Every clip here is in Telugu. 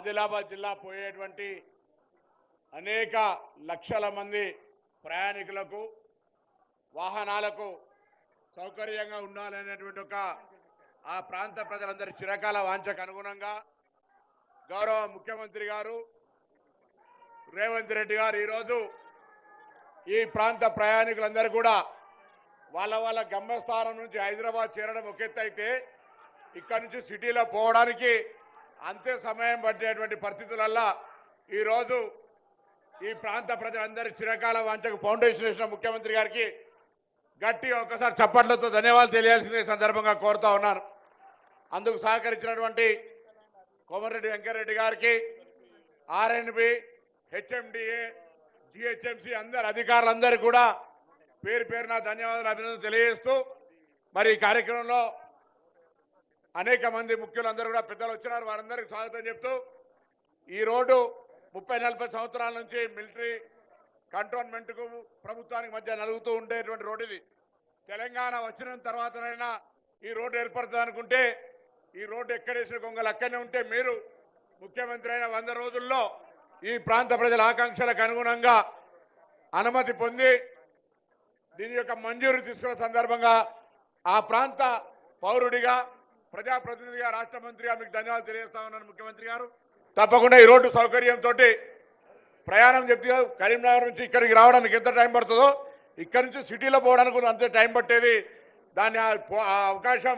ఆదిలాబాద్ జిల్లా పోయేటువంటి అనేక లక్షల మంది ప్రయాణికులకు వాహనాలకు సౌకర్యంగా ఉండాలనేటువంటి ఒక ఆ ప్రాంత ప్రజలందరి చిరకాల వాంఛకు అనుగుణంగా గౌరవ ముఖ్యమంత్రి గారు రేవంత్ రెడ్డి గారు ఈరోజు ఈ ప్రాంత ప్రయాణికులందరూ కూడా వాళ్ళ గమ్యస్థానం నుంచి హైదరాబాద్ చేరడం ఒక ఎత్తు అయితే ఇక్కడ నుంచి సిటీలో పోవడానికి అంతే సమయం పట్టేటువంటి పరిస్థితులల్లో ఈరోజు ఈ ప్రాంత ప్రజలందరి చిరకాల వాంఛకు ఫౌండేషన్ వేసిన ముఖ్యమంత్రి గారికి గట్టిగా ఒకసారి చప్పట్లతో ధన్యవాదాలు తెలియాల్సిందే సందర్భంగా కోరుతా ఉన్నాను. అందుకు సహకరించినటువంటి కోమటిరెడ్డి వెంకటరెడ్డి గారికి, ఆర్ఎన్బి, హెచ్ఎండిఏ, జిహెచ్ఎంసి అందరు అధికారులందరికీ కూడా పేరు పేరున ధన్యవాదాలు అభినందనలు తెలియజేస్తూ మరి ఈ కార్యక్రమంలో అనేక మంది ముఖ్యులందరూ కూడా పెద్దలు వచ్చినారు. వారందరికీ స్వాగతం చెప్తూ ఈ రోడ్డు 30-40 సంవత్సరాల నుంచి మిలిటరీ కంటోన్మెంట్కు ప్రభుత్వానికి మధ్య నలుగుతూ ఉండేటువంటి రోడ్డు ఇది. తెలంగాణ వచ్చిన తర్వాతనైనా ఈ రోడ్డు ఏర్పడుతుంది అనుకుంటే ఈ రోడ్డు ఎక్కడేసిన గొంగలు అక్కడనే ఉంటే మీరు ముఖ్యమంత్రి అయిన 100 రోజుల్లో ఈ ప్రాంత ప్రజల ఆకాంక్షలకు అనుగుణంగా అనుమతి పొంది దీని యొక్క మంజూరు తీసుకున్న సందర్భంగా ఆ ప్రాంత పౌరుడిగా ప్రజాప్రతినిధిగా రాష్ట్ర మంత్రిగా మీకు ధన్యవాదాలు తెలియజేస్తా ఉన్నాను. ముఖ్యమంత్రి గారు తప్పకుండా ఈ రోడ్డు సౌకర్యంతో ప్రయాణం చెప్తే కరీంనగర్ నుంచి ఇక్కడికి రావడానికి ఎంత టైం పడుతుందో ఇక్కడి నుంచి సిటీలో పోవడానికి కూడా అంతే టైం పట్టేది. దాన్ని ఆ అవకాశం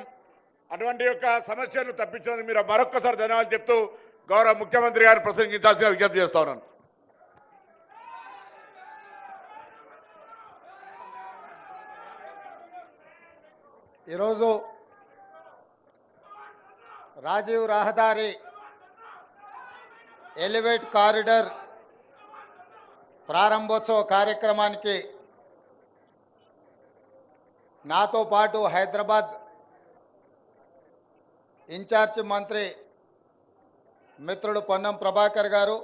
అటువంటి యొక్క సమస్యను తప్పించినందుకు మీరు మరొక్కసారి ధన్యవాదాలు చెప్తూ గౌరవ ముఖ్యమంత్రి గారు ప్రసంగించాల్సిన విజ్ఞప్తి చేస్తా ఉన్నాను. ఈరోజు రాజీవ్ రహదారి ఎలివేట్ కారిడార్ ప్రారంభోత్సవ కార్యక్రమానికి నాతో పాటు హైదరాబాద్ ఇన్ఛార్జి మంత్రి మిత్రుడు పొన్నం ప్రభాకర్ గారు,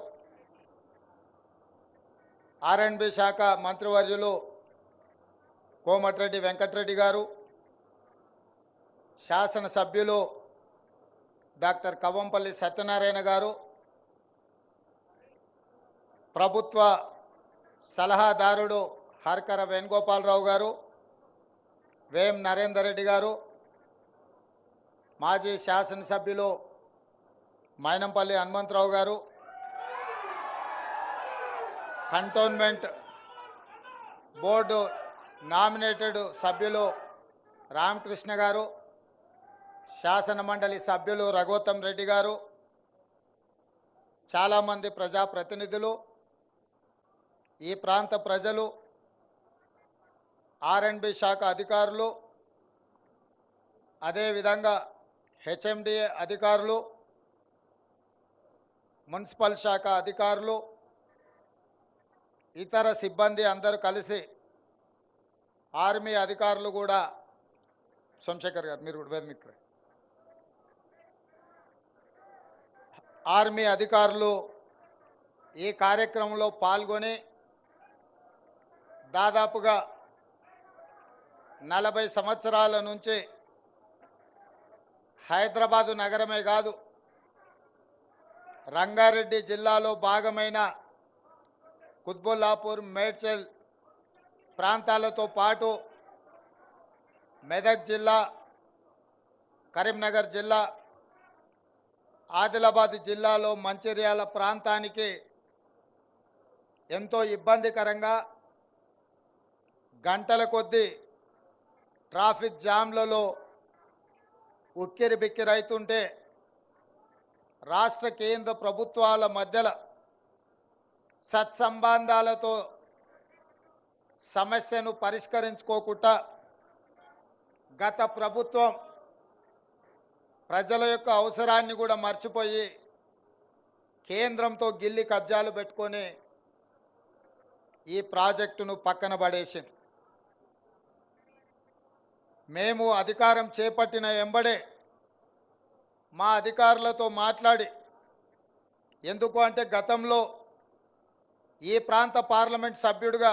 ఆర్ఎండ్బి శాఖ మంత్రివర్యులు కోమటిరెడ్డి వెంకటరెడ్డి గారు, శాసనసభ్యులు డాక్టర్ కవంపల్లి సత్యనారాయణ గారు, ప్రభుత్వ సలహాదారుడు హర్కర వేణుగోపాలరావు గారు, వేం నరేందర్ రెడ్డి గారు, మాజీ శాసనసభ్యులు మైనంపల్లి హనుమంతరావు గారు, కంటోన్మెంట్ బోర్డు నామినేటెడ్ సభ్యులు రామకృష్ణ గారు, శాసన మండలి సభ్యులు రఘోత్తం రెడ్డి గారు, చాలామంది ప్రజాప్రతినిధులు, ఈ ప్రాంత ప్రజలు, ఆర్ఎండ్బి శాఖ అధికారులు, అదేవిధంగా హెచ్ఎండిఏ అధికారులు, మున్సిపల్ శాఖ అధికారులు, ఇతర సిబ్బంది అందరూ కలిసి, ఆర్మీ అధికారులు కూడా, సోమశేఖర్ గారు మీరు కూడా వేదిక, ఆర్మీ అధికారులు ఈ కార్యక్రమంలో పాల్గొని దాదాపుగా 40 సంవత్సరాల నుంచి హైదరాబాదు నగరమే కాదు రంగారెడ్డి జిల్లాలో భాగమైన కుత్బుల్లాపూర్, మేడ్చల్ ప్రాంతాలతో పాటు మెదక్ జిల్లా, కరీంనగర్ జిల్లా, ఆదిలాబాద్ జిల్లాలో మంచిర్యాల ప్రాంతానికి ఎంతో ఇబ్బందికరంగా గంటల కొద్దీ ట్రాఫిక్ జామ్లలో ఉక్కిరి బిక్కిరైతుంటే రాష్ట్ర కేంద్ర ప్రభుత్వాల మధ్యలో సత్సంబంధాలతో సమస్యను పరిష్కరించుకోకుండా గత ప్రభుత్వం ప్రజల యొక్క అవసరాన్ని కూడా మర్చిపోయి కేంద్రంతో గిల్లి కజ్జాలు పెట్టుకొని ఈ ప్రాజెక్టును పక్కన పడేసింది. మేము అధికారం చేపట్టిన ఎంబడే మా అధికారులతో మాట్లాడి, ఎందుకు అంటే గతంలో ఈ ప్రాంత పార్లమెంట్ సభ్యుడిగా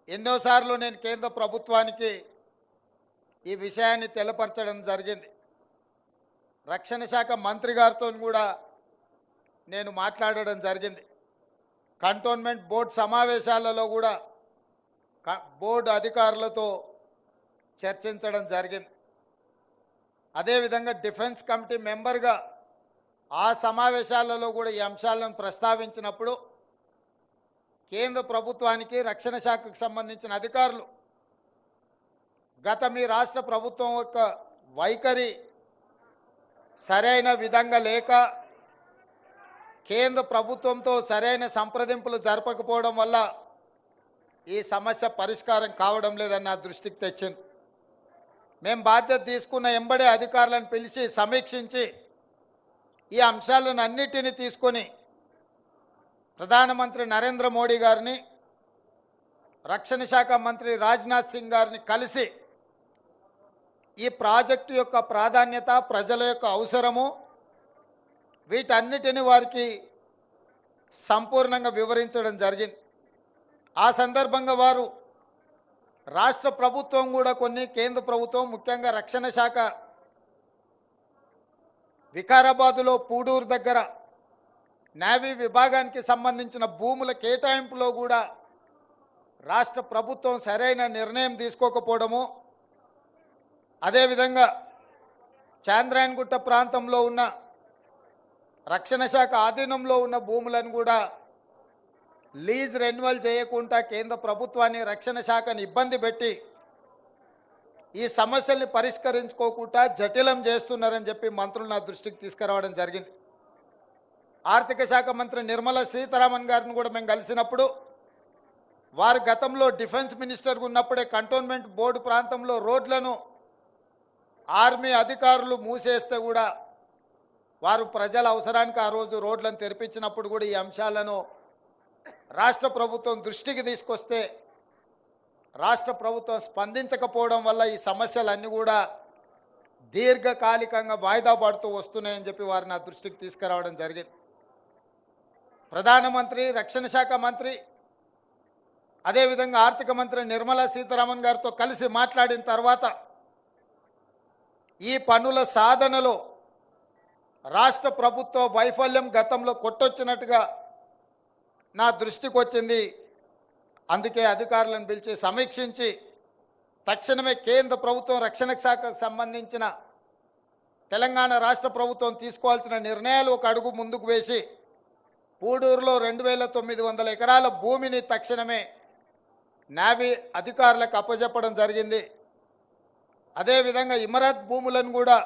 ఎన్నోసార్లు నేను కేంద్ర ప్రభుత్వానికి ఈ విషయాన్ని తెలపరచడం జరిగింది. రక్షణ శాఖ మంత్రి గారితో కూడా నేను మాట్లాడడం జరిగింది. కంటోన్మెంట్ బోర్డు సమావేశాలలో కూడా బోర్డు అధికారులతో చర్చించడం జరిగింది. అదేవిధంగా డిఫెన్స్ కమిటీ మెంబర్గా ఆ సమావేశాలలో కూడా ఈ అంశాలను ప్రస్తావించినప్పుడు కేంద్ర ప్రభుత్వానికి రక్షణ శాఖకు సంబంధించిన అధికారులు గత మీ రాష్ట్ర ప్రభుత్వం యొక్క వైఖరి సరైన విధంగా లేక కేంద్ర ప్రభుత్వంతో సరైన సంప్రదింపులు జరపకపోవడం వల్ల ఈ సమస్య పరిష్కారం కావడం లేదని నా దృష్టికి తెచ్చింది. మేము బాధ్యత తీసుకున్న ఎంబడే అధికారులను పిలిచి సమీక్షించి ఈ అంశాలను అన్నిటినీ తీసుకొని ప్రధానమంత్రి నరేంద్ర మోడీ గారిని, రక్షణ శాఖ మంత్రి రాజ్నాథ్ సింగ్ గారిని కలిసి ఈ ప్రాజెక్టు యొక్క ప్రాధాన్యత, ప్రజల యొక్క అవసరము, వీటన్నిటిని వారికి సంపూర్ణంగా వివరించడం జరిగింది. ఆ సందర్భంగా వారు రాష్ట్ర ప్రభుత్వం కూడా కొన్ని, కేంద్ర ప్రభుత్వం ముఖ్యంగా రక్షణ శాఖ వికారాబాదులో పూడూరు దగ్గర నేవీ విభాగానికి సంబంధించిన భూముల కేటాయింపులో కూడా రాష్ట్ర ప్రభుత్వం సరైన నిర్ణయం తీసుకోకపోవడము, అదేవిధంగా చాంద్రాయణగుట్ట ప్రాంతంలో ఉన్న రక్షణ శాఖ ఆధీనంలో ఉన్న భూములను కూడా లీజ్ రెన్యువల్ చేయకుండా కేంద్ర ప్రభుత్వాన్ని, రక్షణ శాఖని ఇబ్బంది పెట్టి ఈ సమస్యల్ని పరిష్కరించుకోకుండా జటిలం చేస్తున్నారని చెప్పి మంత్రులు నా దృష్టికి తీసుకురావడం జరిగింది. ఆర్థిక శాఖ మంత్రి నిర్మలా సీతారామన్ గారిని కూడా మేము కలిసినప్పుడు వారు గతంలో డిఫెన్స్ మినిస్టర్గా ఉన్నప్పుడే కంటోన్మెంట్ బోర్డు ప్రాంతంలో రోడ్లను ఆర్మీ అధికారులు మూసేస్తే కూడా వారు ప్రజల అవసరానికి ఆ రోజు రోడ్లను తెరిపించినప్పుడు కూడా ఈ అంశాలను రాష్ట్ర ప్రభుత్వం దృష్టికి తీసుకొస్తే రాష్ట్ర ప్రభుత్వం స్పందించకపోవడం వల్ల ఈ సమస్యలన్నీ కూడా దీర్ఘకాలికంగా వాయిదా పడుతూ వస్తున్నాయని చెప్పి వారు నా దృష్టికి తీసుకురావడం జరిగింది. ప్రధానమంత్రి, రక్షణ శాఖ మంత్రి, అదేవిధంగా ఆర్థిక మంత్రి నిర్మలా సీతారామన్ గారితో కలిసి మాట్లాడిన తర్వాత ఈ పనుల సాధనలో రాష్ట్ర ప్రభుత్వ వైఫల్యం గతంలో కొట్టొచ్చినట్టుగా నా దృష్టికి వచ్చింది. అందుకే అధికారులను పిలిచి సమీక్షించి తక్షణమే కేంద్ర ప్రభుత్వం, రక్షణ శాఖకు సంబంధించిన తెలంగాణ రాష్ట్ర ప్రభుత్వం తీసుకోవాల్సిన నిర్ణయాలు ఒక అడుగు ముందుకు వేసి పూడూరులో 2900 ఎకరాల భూమిని తక్షణమే నేవీ అధికారులకు అప్పజెప్పడం జరిగింది. అదేవిధంగా ఇమరత్ భూములను కూడా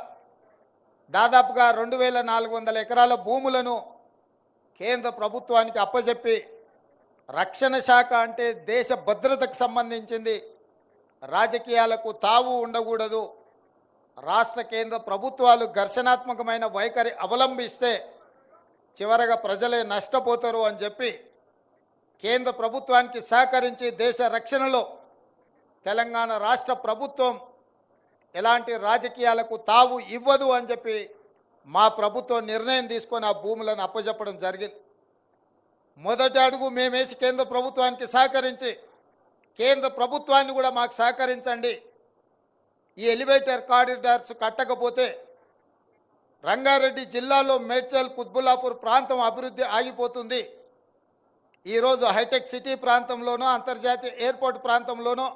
దాదాపుగా 2400 ఎకరాల భూములను కేంద్ర ప్రభుత్వానికి అప్పజెప్పి రక్షణ శాఖ అంటే దేశ భద్రతకు సంబంధించింది, రాజకీయాలకు తావు ఉండకూడదు, రాష్ట్ర కేంద్ర ప్రభుత్వాలు ఘర్షణాత్మకమైన వైఖరి అవలంబిస్తే చివరగా ప్రజలే నష్టపోతారు అని చెప్పి కేంద్ర ప్రభుత్వానికి సహకరించి దేశ రక్షణలో తెలంగాణ రాష్ట్ర ప్రభుత్వం ఎలాంటి రాజకీయాలకు తావు ఇవ్వదు అని చెప్పి మా ప్రభుత్వం నిర్ణయం తీసుకొని ఆ భూములను అప్పజెప్పడం జరిగింది. మొదటి అడుగు మేమేసి కేంద్ర ప్రభుత్వానికి సహకరించి కేంద్ర ప్రభుత్వాన్ని కూడా మాకు సహకరించండి, ఈ ఎలివేటర్ కారిడార్స్ కట్టకపోతే రంగారెడ్డి జిల్లాలో మేడ్చల్, కుత్బుల్లాపూర్ ప్రాంతం అభివృద్ధి ఆగిపోతుంది. ఈరోజు హైటెక్ సిటీ ప్రాంతంలోనో, అంతర్జాతీయ ఎయిర్పోర్ట్ ప్రాంతంలోనో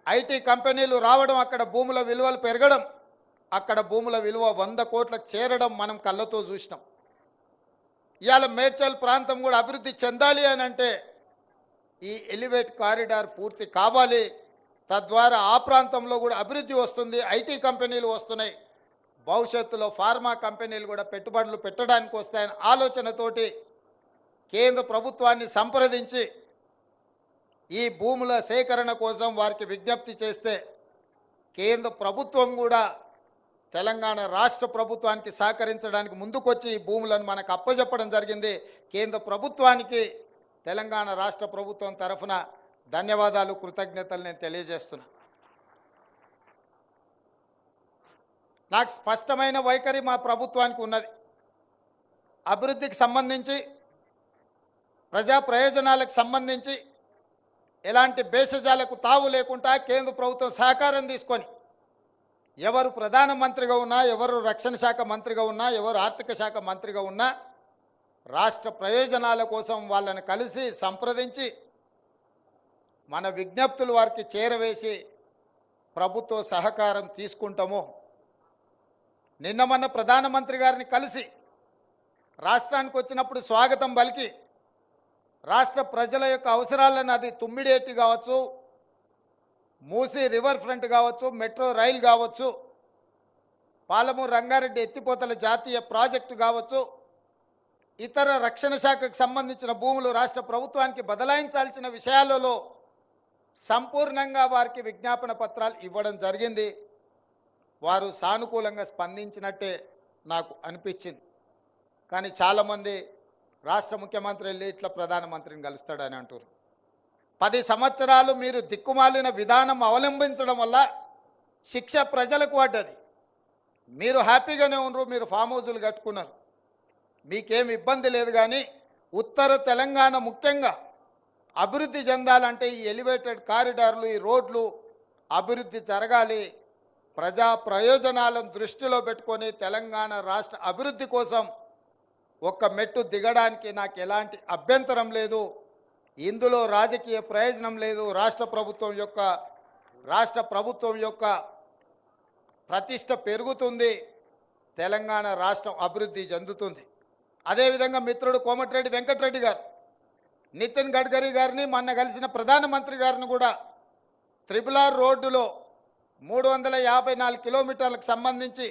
ఐటీ కంపెనీలు రావడం, అక్కడ భూముల విలువలు పెరగడం, అక్కడ భూముల విలువ 100 కోట్లకు చేరడం మనం కళ్ళతో చూసినాం. ఇవాళ మేడ్చల్ ప్రాంతం కూడా అభివృద్ధి చెందాలి అని అంటే ఈ ఎలివేట్ కారిడార్ పూర్తి కావాలి. తద్వారా ఆ ప్రాంతంలో కూడా అభివృద్ధి వస్తుంది, ఐటీ కంపెనీలు వస్తున్నాయి, భవిష్యత్తులో ఫార్మా కంపెనీలు కూడా పెట్టుబడులు పెట్టడానికి వస్తాయని ఆలోచనతోటి కేంద్ర ప్రభుత్వాన్ని సంప్రదించి ఈ భూముల సేకరణ కోసం వారికి విజ్ఞప్తి చేస్తే కేంద్ర ప్రభుత్వం కూడా తెలంగాణ రాష్ట్ర ప్రభుత్వానికి సహకరించడానికి ముందుకొచ్చి ఈ భూములను మనకు అప్పజెప్పడం జరిగింది. కేంద్ర ప్రభుత్వానికి తెలంగాణ రాష్ట్ర ప్రభుత్వం తరఫున ధన్యవాదాలు, కృతజ్ఞతలు నేను తెలియజేస్తున్నా. నాకు స్పష్టమైన వైఖరి మా ప్రభుత్వానికి ఉన్నది. అభివృద్ధికి సంబంధించి, ప్రజా ప్రయోజనాలకు సంబంధించి ఎలాంటి భేషజాలకు తావు లేకుండా కేంద్ర ప్రభుత్వం సహకారం తీసుకొని ఎవరు ప్రధానమంత్రిగా ఉన్నా, ఎవరు రక్షణ శాఖ మంత్రిగా ఉన్నా, ఎవరు ఆర్థిక శాఖ మంత్రిగా ఉన్నా రాష్ట్ర ప్రయోజనాల కోసం వాళ్ళని కలిసి సంప్రదించి మన విజ్ఞప్తులు వారికి చేరవేసి ప్రభుత్వ సహకారం తీసుకుంటాము. నిన్న మొన్న ప్రధానమంత్రి గారిని కలిసి రాష్ట్రానికి వచ్చినప్పుడు స్వాగతం పలికి రాష్ట్ర ప్రజల యొక్క అవసరాలను, అది తుమ్మిడేటి కావచ్చు, మూసీ రివర్ ఫ్రంట్ కావచ్చు, మెట్రో రైలు కావచ్చు, పాలమూరు రంగారెడ్డి ఎత్తిపోతల జాతీయ ప్రాజెక్టు కావచ్చు, ఇతర రక్షణ శాఖకు సంబంధించిన భూములు రాష్ట్ర ప్రభుత్వానికి బదలాయించాల్సిన విషయాలలో సంపూర్ణంగా వారికి విజ్ఞాపన పత్రాలు ఇవ్వడం జరిగింది. వారు సానుకూలంగా స్పందించినట్టే నాకు అనిపించింది. కానీ చాలామంది రాష్ట్ర ముఖ్యమంత్రి వెళ్ళి ఇట్లా ప్రధానమంత్రిని కలుస్తాడని అంటారు. 10 సంవత్సరాలు మీరు దిక్కుమాలిన విధానం అవలంబించడం వల్ల శిక్ష ప్రజలకు పడ్డది. మీరు హ్యాపీగానే ఉన్నారు, మీరు ఫామ్ హౌజులు కట్టుకున్నారు, మీకేం ఇబ్బంది లేదు. కానీ ఉత్తర తెలంగాణ ముఖ్యంగా అభివృద్ధి చెందాలంటే ఈ ఎలివేటెడ్ కారిడార్లు, ఈ రోడ్లు అభివృద్ధి జరగాలి. ప్రజా ప్రయోజనాలను దృష్టిలో పెట్టుకొని తెలంగాణ రాష్ట్ర అభివృద్ధి కోసం ఒక్క మెట్టు దిగడానికి నాకు ఎలాంటి అభ్యంతరం లేదు. ఇందులో రాజకీయ ప్రయోజనం లేదు. రాష్ట్ర ప్రభుత్వం యొక్క ప్రతిష్ట పెరుగుతుంది, తెలంగాణ రాష్ట్రం అభివృద్ధి చెందుతుంది. అదేవిధంగా మిత్రుడు కోమటిరెడ్డి వెంకటరెడ్డి గారు నితిన్ గడ్కరీ గారిని మొన్న కలిసిన ప్రధానమంత్రి గారిని కూడా RRR రోడ్డులో 354 కిలోమీటర్లకు సంబంధించి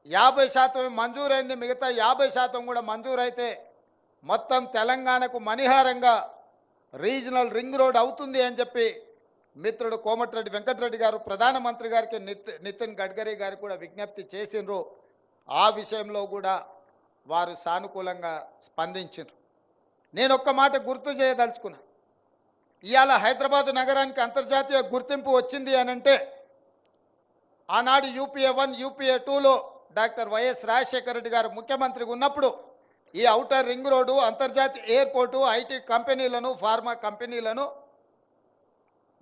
50% మంజూరైంది, మిగతా 50% కూడా మంజూరైతే మొత్తం తెలంగాణకు మణిహారంగా రీజనల్ రింగ్ రోడ్ అవుతుంది అని చెప్పి మిత్రుడు కోమటిరెడ్డి వెంకటరెడ్డి గారు ప్రధానమంత్రి గారికి నితిన్ గడ్కరీ గారికి కూడా విజ్ఞప్తి చేసిండ్రు. ఆ విషయంలో కూడా వారు సానుకూలంగా స్పందించారు. నేను ఒక్క మాట గుర్తు చేయదలుచుకున్నా. ఇవాళ హైదరాబాద్ నగరానికి అంతర్జాతీయ గుర్తింపు వచ్చింది అనంటే ఆనాడు UPA 1 UPA 2లో డాక్టర్ వైఎస్ రాజశేఖర రెడ్డి గారు ముఖ్యమంత్రిగా ఉన్నప్పుడు ఈ ఔటర్ రింగ్ రోడ్డు, అంతర్జాతీయ ఎయిర్పోర్టు, IT కంపెనీలను, ఫార్మా కంపెనీలను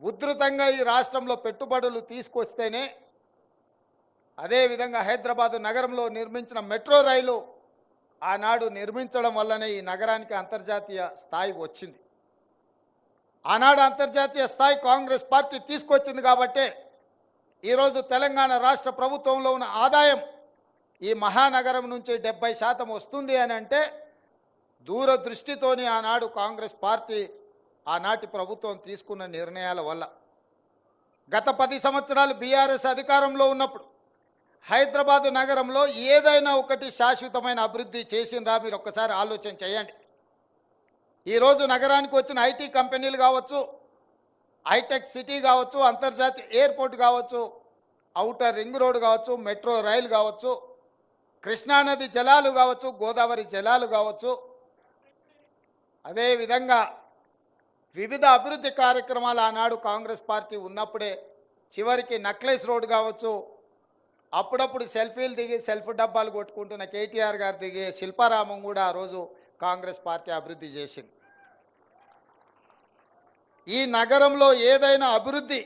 ఉధృతంగా ఈ రాష్ట్రంలో పెట్టుబడులు తీసుకొస్తేనే, అదేవిధంగా హైదరాబాదు నగరంలో నిర్మించిన మెట్రో రైలు ఆనాడు నిర్మించడం వల్లనే ఈ నగరానికి అంతర్జాతీయ స్థాయి వచ్చింది. ఆనాడు అంతర్జాతీయ స్థాయి కాంగ్రెస్ పార్టీ తీసుకొచ్చింది కాబట్టే ఈరోజు తెలంగాణ రాష్ట్ర ప్రభుత్వంలో ఉన్న ఆదాయం ఈ మహానగరం నుంచి 70% వస్తుంది అని అంటే దూరదృష్టితోని ఆనాడు కాంగ్రెస్ పార్టీ, ఆనాటి ప్రభుత్వం తీసుకున్న నిర్ణయాల వల్ల. గత 10 సంవత్సరాలు BRS అధికారంలో ఉన్నప్పుడు హైదరాబాదు నగరంలో ఏదైనా ఒకటి శాశ్వతమైన అభివృద్ధి చేసిందా మీరు ఒక్కసారి ఆలోచన చేయండి. ఈరోజు నగరానికి వచ్చిన IT కంపెనీలు కావచ్చు, హైటెక్ సిటీ కావచ్చు, అంతర్జాతీయ ఎయిర్పోర్ట్ కావచ్చు, ఔటర్ రింగ్ రోడ్ కావచ్చు, మెట్రో రైలు కావచ్చు, కృష్ణానది జలాలు కావచ్చు, గోదావరి జలాలు కావచ్చు, అదేవిధంగా వివిధ అభివృద్ధి కార్యక్రమాలు ఆనాడు కాంగ్రెస్ పార్టీ ఉన్నప్పుడే, చివరికి నక్లెస్ రోడ్ కావచ్చు, అప్పుడప్పుడు సెల్ఫీలు దిగి సెల్ఫ్ డబ్బాలు కొట్టుకుంటున్న KTR గారు దిగి శిల్పారామం కూడా ఆ రోజు కాంగ్రెస్ పార్టీ అభివృద్ధి చేసింది. ఈ నగరంలో ఏదైనా అభివృద్ధి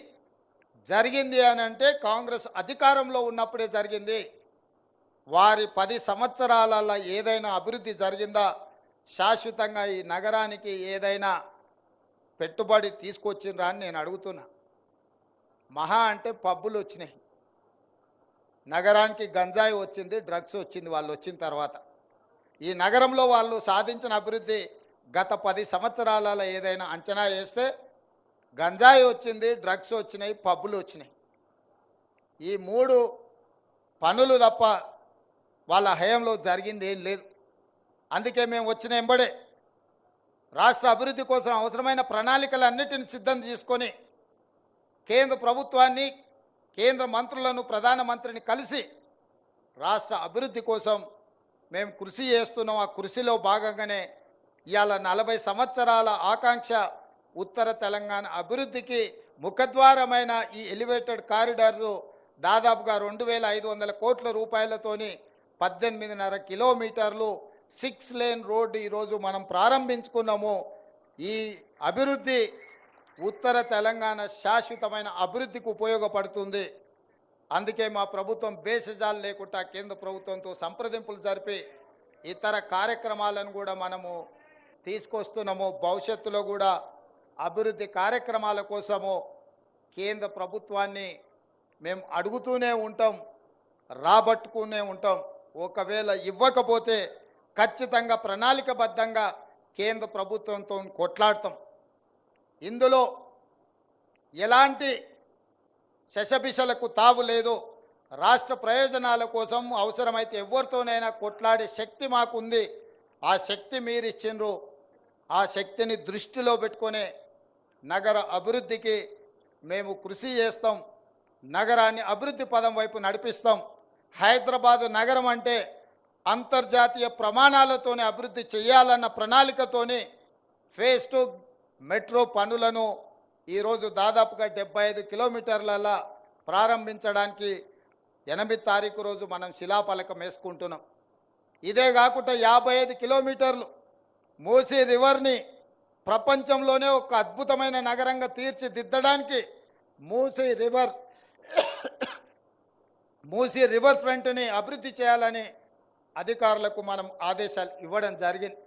జరిగింది అని అంటే కాంగ్రెస్ అధికారంలో ఉన్నప్పుడే జరిగింది. వారి 10 సంవత్సరాలలో ఏదైనా అభివృద్ధి జరిగిందా? శాశ్వతంగా ఈ నగరానికి ఏదైనా పెట్టుబడి తీసుకొచ్చిండ్రా అని నేను అడుగుతున్నా. మహా అంటే పబ్బులు వచ్చినాయి, నగరానికి గంజాయి వచ్చింది, డ్రగ్స్ వచ్చింది వాళ్ళు వచ్చిన తర్వాత. ఈ నగరంలో వాళ్ళు సాధించిన అభివృద్ధి గత 10 సంవత్సరాలలో ఏదైనా అంచనా వేస్తే గంజాయి వచ్చింది, డ్రగ్స్ వచ్చినాయి, పబ్బులు వచ్చినాయి. ఈ 3 పనులు తప్ప వాళ్ళ హయాంలో జరిగింది ఏం లేదు. అందుకే మేము వచ్చిన ఎంబడే రాష్ట్ర అభివృద్ధి కోసం అవసరమైన ప్రణాళికలన్నిటిని సిద్ధం చేసుకొని కేంద్ర ప్రభుత్వాన్ని, కేంద్ర మంత్రులను, ప్రధానమంత్రిని కలిసి రాష్ట్ర అభివృద్ధి కోసం మేము కృషి చేస్తున్నాం. ఆ కృషిలో భాగంగానే ఇవాళ 40 సంవత్సరాల ఆకాంక్ష ఉత్తర తెలంగాణ అభివృద్ధికి ముఖద్వారమైన ఈ ఎలివేటెడ్ కారిడార్స్ దాదాపుగా 2500 కోట్ల రూపాయలతోని 18.5 కిలోమీటర్లు 6 లేన్ రోడ్డు ఈరోజు మనం ప్రారంభించుకున్నాము. ఈ అభివృద్ధి ఉత్తర తెలంగాణ శాశ్వతమైన అభివృద్ధికి ఉపయోగపడుతుంది. అందుకే మా ప్రభుత్వం బేసజాలు లేకుండా కేంద్ర ప్రభుత్వంతో సంప్రదింపులు జరిపి ఇతర కార్యక్రమాలను కూడా మనము తీసుకొస్తున్నాము. భవిష్యత్తులో కూడా అభివృద్ధి కార్యక్రమాల కోసము కేంద్ర ప్రభుత్వాన్ని మేము అడుగుతూనే ఉంటాం, రాబట్టుకునే ఉంటాం. ఒకవేళ ఇవ్వకపోతే ఖచ్చితంగా ప్రణాళికబద్ధంగా కేంద్ర ప్రభుత్వంతో కొట్లాడతాం. ఇందులో ఎలాంటి శశబిషలకు తావు లేదు. రాష్ట్ర ప్రయోజనాల కోసం అవసరమైతే ఎవరితోనైనా కొట్లాడే శక్తి మాకుంది. ఆ శక్తి మీరు ఇచ్చిండ్రు. ఆ శక్తిని దృష్టిలో పెట్టుకునే నగర అభివృద్ధికి మేము కృషి చేస్తాం. నగరాన్ని అభివృద్ధి పదం వైపు నడిపిస్తాం. హైదరాబాద్ నగరం అంటే అంతర్జాతీయ ప్రమాణాలతోనే అభివృద్ధి చేయాలన్న ప్రణాళికతోని ఫేజ్ 2 మెట్రో పనులను ఈరోజు దాదాపుగా 75 కిలోమీటర్ల ప్రారంభించడానికి 8 తారీఖు రోజు మనం శిలాఫలకం వేసుకుంటున్నాం. ఇదే కాకుండా 55 కిలోమీటర్లు మూసీ రివర్ని ప్రపంచంలోనే ఒక అద్భుతమైన నగరంగా తీర్చిదిద్దడానికి మూసీ రివర్ ఫ్రంట్ని అభివృద్ధి చేయాలని అధికారులకు మనం ఆదేశాలు ఇవ్వడం జరిగింది.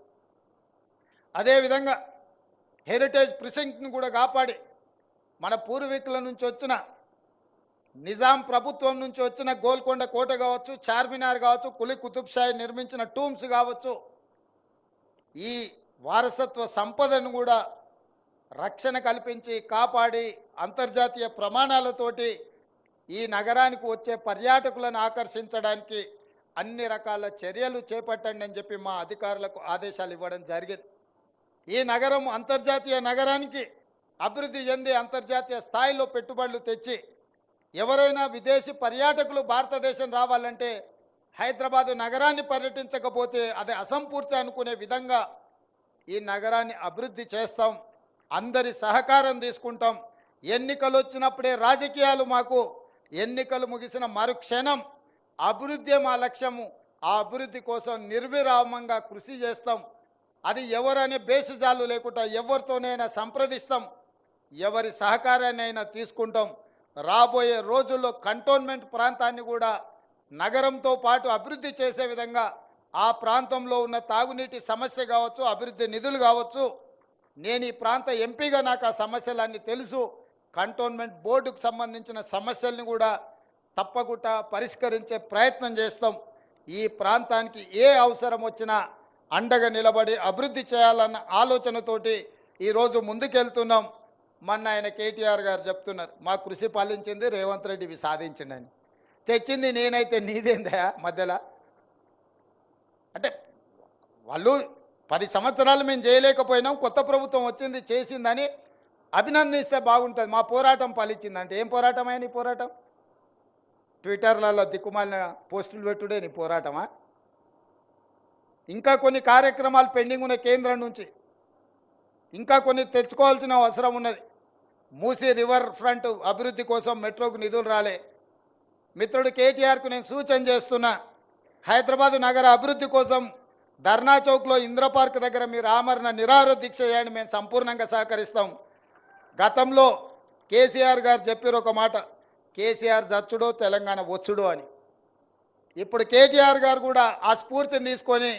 అదేవిధంగా హెరిటేజ్ ప్రిసింక్ట్ని కూడా కాపాడి మన పూర్వీకుల నుంచి వచ్చిన నిజాం ప్రభుత్వం నుంచి వచ్చిన గోల్కొండ కోట కావచ్చు, చార్మినార్ కావచ్చు, కులీ కుతుబ్షాహి నిర్మించిన టూమ్స్ కావచ్చు, ఈ వారసత్వ సంపదను కూడా రక్షణ కల్పించి కాపాడి అంతర్జాతీయ ప్రమాణాలతోటి ఈ నగరానికి వచ్చే పర్యాటకులను ఆకర్షించడానికి అన్ని రకాల చర్యలు చేపట్టండి అని చెప్పి మా అధికారులకు ఆదేశాలు ఇవ్వడం జరిగింది. ఈ నగరం అంతర్జాతీయ నగరానికి అభివృద్ధి చెంది అంతర్జాతీయ స్థాయిలో పెట్టుబడులు తెచ్చి ఎవరైనా విదేశీ పర్యాటకులు భారతదేశం రావాలంటే హైదరాబాదు నగరాన్ని పర్యటించకపోతే అది అసంపూర్తి అనుకునే విధంగా ఈ నగరాన్ని అభివృద్ధి చేస్తాం. అందరి సహకారం తీసుకుంటాం. ఎన్నికలు వచ్చినప్పుడే రాజకీయాలు మాకు, ఎన్నికలు ముగిసిన మరుక్షణం అభివృద్ధి మా లక్ష్యము. ఆ అభివృద్ధి కోసం నిర్విరామంగా కృషి చేస్తాం. అది ఎవరనే బేసిజాలు లేకుండా ఎవరితోనైనా సంప్రదిస్తాం, ఎవరి సహకారాన్నైనా తీసుకుంటాం. రాబోయే రోజుల్లో కంటోన్మెంట్ ప్రాంతాన్ని కూడా నగరంతో పాటు అభివృద్ధి చేసే విధంగా ఆ ప్రాంతంలో ఉన్న తాగునీటి సమస్య కావచ్చు, అభివృద్ధి నిధులు కావచ్చు, నేను ఈ ప్రాంత ఎంపీగా నాకు ఆ సమస్యలన్నీ తెలుసు. కంటోన్మెంట్ బోర్డుకు సంబంధించిన సమస్యల్ని కూడా తప్పకుండా పరిష్కరించే ప్రయత్నం చేస్తాం. ఈ ప్రాంతానికి ఏ అవసరం వచ్చినా అండగా నిలబడి అభివృద్ధి చేయాలన్న ఆలోచనతోటి ఈరోజు ముందుకెళ్తున్నాం. మొన్న ఆయన కేటీఆర్ గారు చెప్తున్నారు, మా కృషి పాలించింది రేవంత్ రెడ్డి ఇవి సాధించిండని. తెచ్చింది నేనైతే నీదేందా మధ్యలో అంటే వాళ్ళు 10 సంవత్సరాలు మేము చేయలేకపోయినాం, కొత్త ప్రభుత్వం వచ్చింది చేసిందని అభినందిస్తే బాగుంటుంది. మా పోరాటం ఫలించిందంటే ఏం పోరాటం అయినా పోరాటం? ట్విట్టర్లలో దిక్కుమాలిన పోస్టులు పెట్టుడే నీ పోరాటమా? ఇంకా కొన్ని కార్యక్రమాలు పెండింగ్ ఉన్న కేంద్రం నుంచి ఇంకా కొన్ని తెచ్చుకోవాల్సిన అవసరం ఉన్నది. మూసీ రివర్ ఫ్రంట్ అభివృద్ధి కోసం మెట్రోకు నిధులు రాలే. మిత్రుడు కేటీఆర్కు నేను సూచన చేస్తున్నా, హైదరాబాదు నగర అభివృద్ధి కోసం ధర్నా చౌక్లో ఇందిరా పార్క్ దగ్గర మీరు ఆమరణ నిరాహార దీక్ష చేయండి, మేము సంపూర్ణంగా సహకరిస్తాం. గతంలో కేసీఆర్ గారు చెప్పారు ఒక మాట, కేసీఆర్ జచ్చుడో తెలంగాణ వచ్చుడో అని. ఇప్పుడు కేటీఆర్ గారు కూడా ఆ స్ఫూర్తిని తీసుకొని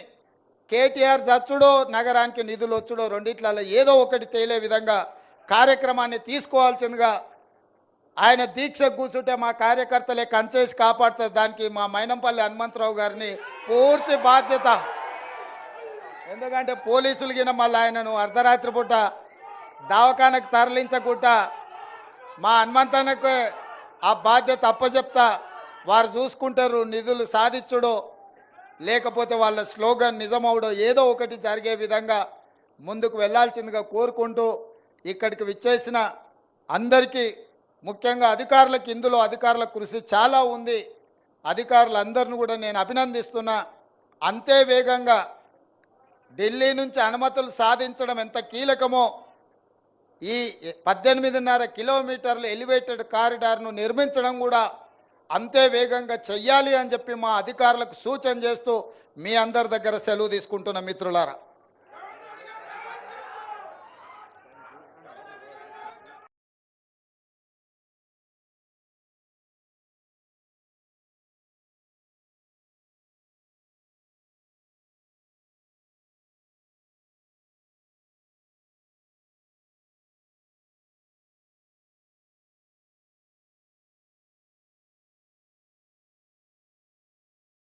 కేటీఆర్ జచ్చుడో నగరానికి నిధులు వచ్చుడో రెండిట్లలో ఏదో ఒకటి తేలే విధంగా కార్యక్రమాన్ని తీసుకోవాల్సిందిగా ఆయన దీక్ష కూర్చుంటే మా కార్యకర్తలే కంచేసి కాపాడుతారు. దానికి మా మైనంపల్లి హనుమంతరావు గారిని పూర్తి బాధ్యత. ఎందుకంటే పోలీసులు గిన మళ్ళీ ఆయనను అర్ధరాత్రి పూట దవాఖానకు తరలించకుండా మా హనుమంతన్నకు ఆ బాధ్యత అప్పచెప్తా. వారు చూసుకుంటారు, నిధులు సాధించుడో లేకపోతే వాళ్ళ స్లోగన్ నిజమవుడో ఏదో ఒకటి జరిగే విధంగా ముందుకు వెళ్ళాల్సిందిగా కోరుకుంటూ ఇక్కడికి విచ్చేసిన అందరికీ, ముఖ్యంగా అధికారులకు, ఇందులో అధికారుల కృషి చాలా ఉంది. అధికారులందరిని కూడా నేను అభినందిస్తున్నా. అంతే వేగంగా ఢిల్లీ నుంచి అనుమతులు సాధించడం ఎంత కీలకమో ఈ 18.5 కిలోమీటర్ల ఎలివేటెడ్ కారిడార్ను నిర్మించడం కూడా అంతే వేగంగా చెయ్యాలి అని చెప్పి మా అధికారులకు సూచన చేస్తూ మీ అందరి దగ్గర సెలవు తీసుకుంటున్న మిత్రులారా.